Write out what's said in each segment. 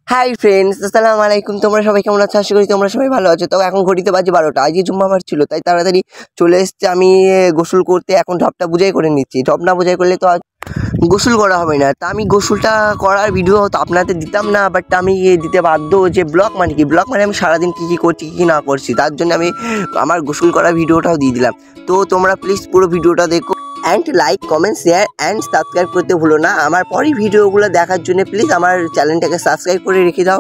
Hi friends, আসসালামু আলাইকুম। তোমরা সবাই কেমন আছো? আশা করি তোমরা সবাই ভালো আছো। তো এখন ঘড়িতে বাজে 12টা। আজকে জুম্মাবার ছিল, তাই তাড়াতাড়ি চলে এসেছি আমি গোসল করতে। এখন ঢপটা বুঝাই করে নিচ্ছি। ঢপ না বুঝাই করলে তো গোসল করা হবে না। তা আমি গোসলটা করার ভিডিও তো আপনাদের দিতাম না, বাট আমি দিতে বাধ্য। যে ব্লগ মানে কি, ব্লগ মানে আমি সারাদিন কী কী করছি, কী কী না করছি, তার জন্য আমি আমার গোসল করার ভিডিওটাও দিয়ে দিলাম। তো তোমরা প্লিজ পুরো ভিডিওটা দেখো and like, comment, share and subscribe করতে ভুলো না। আমার পরের ভিডিওগুলো দেখার জন্য প্লিজ আমার চ্যানেলটাকে সাবস্ক্রাইব করে রেখে দাও।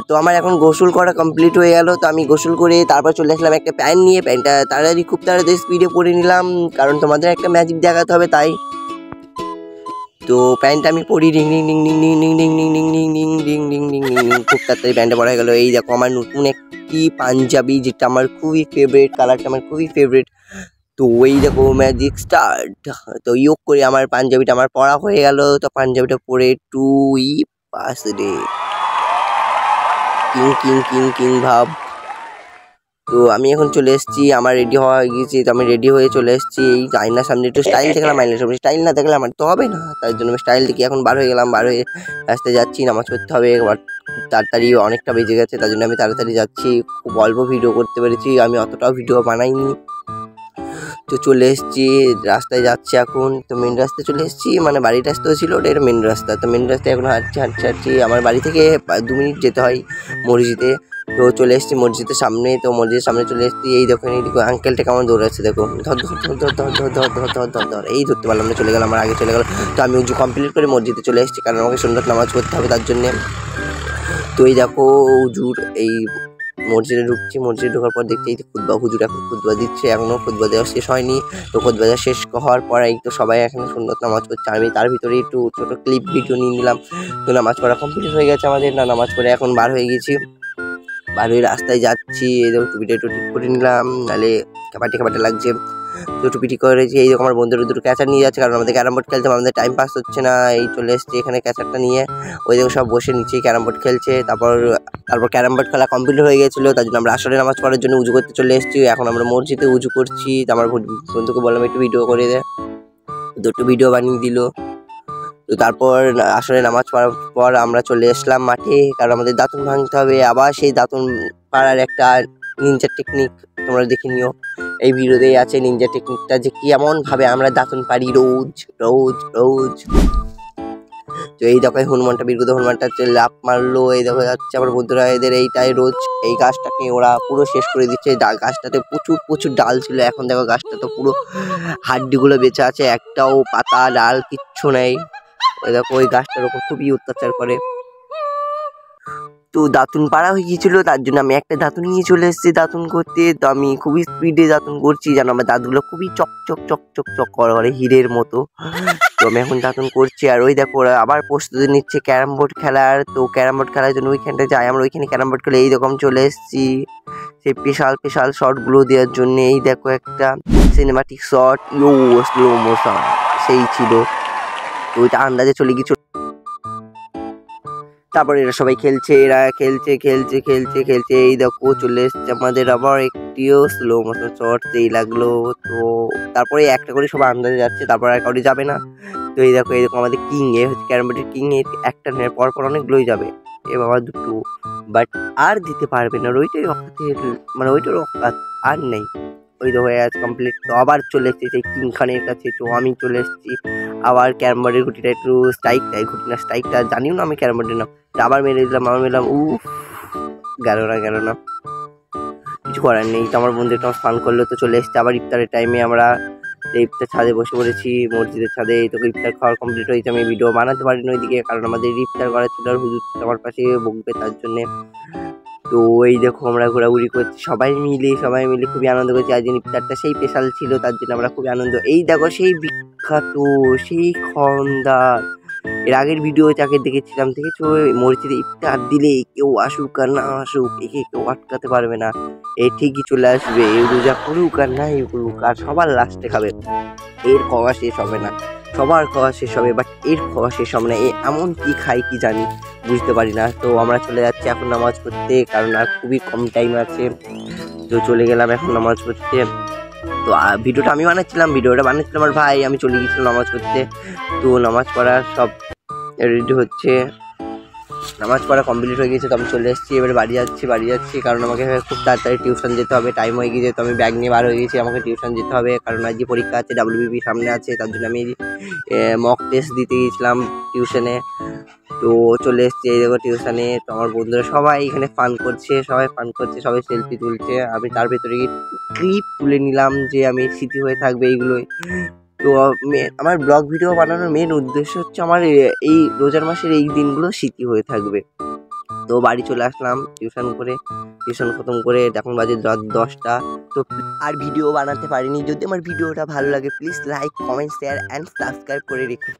তো আমার এখন গোসল করা কমপ্লিট হয়ে গেল। তো আমি গোসল করে তারপর চলে আসলাম একটা প্যান্ট নিয়ে। প্যান্টটা খুব তাড়াতাড়ি স্পিডে পরে নিলাম, কারণ তোমাদের একটা ম্যাজিক দেখাতে হবে তাই। তো প্যান্টটা আমি পরি, ring ring ring ring ring ring ring ring ring ring ring ring ring ring ring খুব তাড়াতাড়ি প্যান্টটা পরা হয়ে গেলো। এই দেখো আমার নতুন একটি পাঞ্জাবি, যেটা আমার খুবই ফেভারিট, কালারটা আমার খুবই ফেভারিট। তো এই দেখো ম্যাজিক স্টার্ট। তো ইয়োগ করে আমার পাঞ্জাবিটা আমার পরা হয়ে গেল। তো পাঞ্জাবিটা পরে টুই পাস রে কিং কিং কিং কিং ভাব। তো আমি এখন চলে এসেছি, আমার রেডি হওয়া হয়ে গিয়েছি। তো আমি রেডি হয়ে চলে এসেছি। এই আয়নার সামনে একটু স্টাইল দেখলাম, আয়নার সামনে স্টাইল না দেখলে আমার তো হবে না, তার জন্য আমি স্টাইল দেখি এখন বার হয়ে গেলাম। বার হয়ে রাস্তায় যাচ্ছি, নামাজ পড়তে হবে। তাড়াতাড়ি অনেকটা বেজে গেছে, তার জন্য আমি তাড়াতাড়ি যাচ্ছি। খুব অল্প ভিডিও করতে পেরেছি, আমি অতটাও ভিডিও বানাইনি। তো চলে এসেছি, রাস্তায় যাচ্ছি এখন। তো মেন রাস্তায় চলে এসেছি, মানে বাড়ির রাস্তাও ছিল ওটা, এটা মেন রাস্তা। তো মেন রাস্তায় এখন হাঁটছি। আমার বাড়ি থেকে 2 মিনিট যেতে হয় মসজিদে। তো চলে এসেছি মসজিদের সামনে। তো মসজিদের সামনে চলে এসেছি। এই দেখো আঙ্কেলটা কেমন দৌড়াচ্ছে, দেখো ধর ধর ধর ধর ধর ধর ধর ধর ধর ধর ধর। এই ধরতে পারলাম না, চলে গেল, আমার আগে চলে গেল। তো আমি উজু কমপ্লিট করে মসজিদে চলে এসেছি, কারণ আমাকে সুন্দর নামাজ পড়তে হবে তার জন্যে। তো এই দেখো উজুর এই মসজিদে ঢুকছি। মসজিদে ঢোকার পর দেখছি এই খুতবা, হুজুর এখন খুতবা দিচ্ছে, এখনও খুতবা দেওয়া শেষ হয়নি। তো খুতবা দেওয়া শেষ হওয়ার পরেই তো সবাই এখানে সুন্দর নামাজ পড়ছে। আমি তার ভিতরে একটু ছোটো ক্লিপ ভিডিও নিয়ে নিলাম। তো নামাজ পড়া কমপ্লিট হয়ে গেছে আমাদের। না নামাজ পড়ে এখন বার হয়ে গেছি, বার হয়ে রাস্তায় যাচ্ছি। এই দেখো টুপিটা একটু ঠিক করে নিলাম, নাহলে কাপাটে লাগছে। তো টুপি ঠিক করেছি। এই দেখো আমার বন্ধুরা দুটো ক্যাচার নিয়ে যাচ্ছে, কারণ আমাদের ক্যারাম বোর্ড খেলতে আমাদের টাইম পাস হচ্ছে না। এই চলে এসেছি এখানে ক্যাচারটা নিয়ে। ওই দেখো সব বসে নিচেই ক্যারাম বোর্ড খেলছে। তারপর ক্যারাম বোর্ড খেলা কমপ্লিট হয়ে গেছিলো, তার জন্য আমরা আসরে নামাজ পড়ার জন্য উজু করতে চলে এসেছি। এখন আমরা মসজিদে উজু করছি। তো আমার বন্ধুকে বললাম একটু ভিডিও করে দে, দুটো ভিডিও বানিয়ে দিল। তো তারপর আসলে নামাজ পড়ার পর আমরা চলে আসলাম মাঠে, কারণ আমাদের দাঁতুন ভাঙতে হবে। আবার সেই দাঁতুন পাড়ার একটা নিনজা টেকনিক তোমরা দেখে নিও, এই ভিডিওতেই আছে নিনজা টেকনিকটা, যে কেমনভাবে আমরা দাঁতুন পারি রোজ রোজ রোজ। তো এই দেখো হনুমানটা বিরুদ্ধ হনুমানটা লাফ মারলো। এই দেখো যাচ্ছে আমার বন্ধুরা, এদের এইটাই রোজ। এই গাছটাকে ওরা পুরো শেষ করে দিচ্ছে। গাছটাতে প্রচুর ডাল ছিল, এখন দেখো গাছটা তো পুরো হাড্ডিগুলো বেঁচে আছে, একটাও পাতা ডাল কিচ্ছু নেই। ওই দেখো ওই গাছটার উপর খুবই অত্যাচার করে। তো দাঁতুন পাড়া হয়ে গিয়েছিল, তার জন্য আমি একটা দাঁতুন নিয়ে চলে এসেছি দাঁতুন করতে। তো আমি খুবই স্পিডে দাঁতুন করছি, যেন আমার দাঁতগুলো খুবই চক করে হীরের মতো। তো আমি এখন দাঁতুন করছি। আর ওই দেখো ওরা আবার প্রস্তুতি নিচ্ছে ক্যারাম বোর্ড খেলার। তো ক্যারাম বোর্ড খেলার জন্য ওইখানটা যাই, আমরা ওইখানে ক্যারাম বোর্ড খেলে এইরকম চলে এসেছি সেই স্পেশাল শটগুলো দেওয়ার জন্য। এই দেখো একটা সিনেমাটিক শট, স্লো মোশন সেই ছিল। তো ওইটা আন্দাজে চলে গিয়েছিল। তারপর এরা সবাই খেলছে, খেলছে। এই দেখো চলে এসছে আমাদের আবার একটিও স্লো মোশন শট, এই লাগলো। তো তারপরে একটা করে সবাই আন্দাজে যাচ্ছে, তারপর আর কাউরি যাবে না। তো এই দেখো আমাদের কিং এ হচ্ছে ক্যারাম বোর্ডের কিং এ একটা নেওয়ার পর অনেকগুলোই যাবে। এ বাবা দুটো, বাট আর দিতে পারবে না, ওইটাই মানে ওইটার আর নেই। ওই তো হয়ে আছে কমপ্লিট। তো আবার চলে এসেছি সেই কিং খানের কাছে। তো আমি চলে এসেছি আবার ক্যারাম বোর্ডের গুটিটা একটু স্ট্রাইকটা জানিও না আমি ক্যারাম বোর্ডের নাম। আবার মেরে দিলাম, গেল না, কিছু করার নেই। তো আমার বন্ধু একটা ফান করলো। তো চলে এসেছে আবার ইফতারের টাইমে, আমরা ইফতার ছাদে বসে পড়েছি মসজিদের ছাদে। তো ইফতার খাওয়ার কমপ্লিট হয়েছে, আমি ভিডিও বানাতে পারিনি ওইদিকে, কারণ আমাদের ইফতার করা ছিল আর হুজুর ছিল আমার পাশে, বকবে তার জন্যে। তো এই দেখো আমরা ঘোরাঘুরি করছি সবাই মিলে খুবই আনন্দ করছি। আজ ইফতারটা সেই স্পেশাল ছিল, তার জন্য আমরা খুবই আনন্দ। এই দেখো সেই বিখ্যাত সেই খন্দকার, এর আগের ভিডিও যাকে দেখেছিলাম, দেখেছো মসজিদে ইফতার দিলে কেউ আসুক আর না আসুক, একে কেউ আটকাতে পারবে না, এ ঠিকই চলে আসবে, রোজা করুক আর নাই করুক, আর সবার লাস্টে খাবে। এর খাওয়া শেষ হবে না, সবার খাওয়া শেষ হবে, বাট এর খাওয়া শেষ হবে না। এমন কি খায় কি জানি, বুঝতে পারি না। তো আমরা চলে যাচ্ছি এখন নামাজ পড়তে, কারণ আর খুবই কম টাইম আছে। তো চলে গেলাম এখন নামাজ পড়তে। তো ভিডিওটা আমি বানাচ্ছিলাম আমার ভাই, আমি চলে গেছিলাম নামাজ পড়তে। তো নামাজ পড়ার সব রেডি হচ্ছে। নামাজ পড়া কমপ্লিট হয়ে গেছে, তো আমি চলে এসেছি। এবারে বাড়ি যাচ্ছি কারণ আমাকে খুব তাড়াতাড়ি টিউশন যেতে হবে, টাইম হয়ে গিয়েছে। তো আমি ব্যাগ নিয়ে বার হয়ে গেছি, আমাকে টিউশন যেতে হবে কারণ আজকে পরীক্ষা আছে, WBP সামনে আছে। তার জন্য আমি মক টেস্ট দিতে গিয়েছিলাম টিউশনে। তো চলে এসেছি এই দেখো টিউশনে। তো আমার বন্ধুরা সবাই এখানে ফান করছে, সবাই সেলফি তুলছে। আমি তার ভেতরে গিয়ে ক্লিপ তুলে নিলাম যে আমি স্মৃতি হয়ে থাকবে এইগুলোই। তো আমার ব্লগ ভিডিও বানানোর মেন উদ্দেশ্য হচ্ছে আমার এই রোজার মাসের এই দিনগুলো স্মৃতি হয়ে থাকবে। তো বাড়ি চলে আসলাম টিউশন খতম করে, এখন বাজে রাত 10টা। তো আর ভিডিও বানাতে পারিনি। যদি আমার ভিডিওটা ভালো লাগে please like, comment, share and subscribe করে রেখো।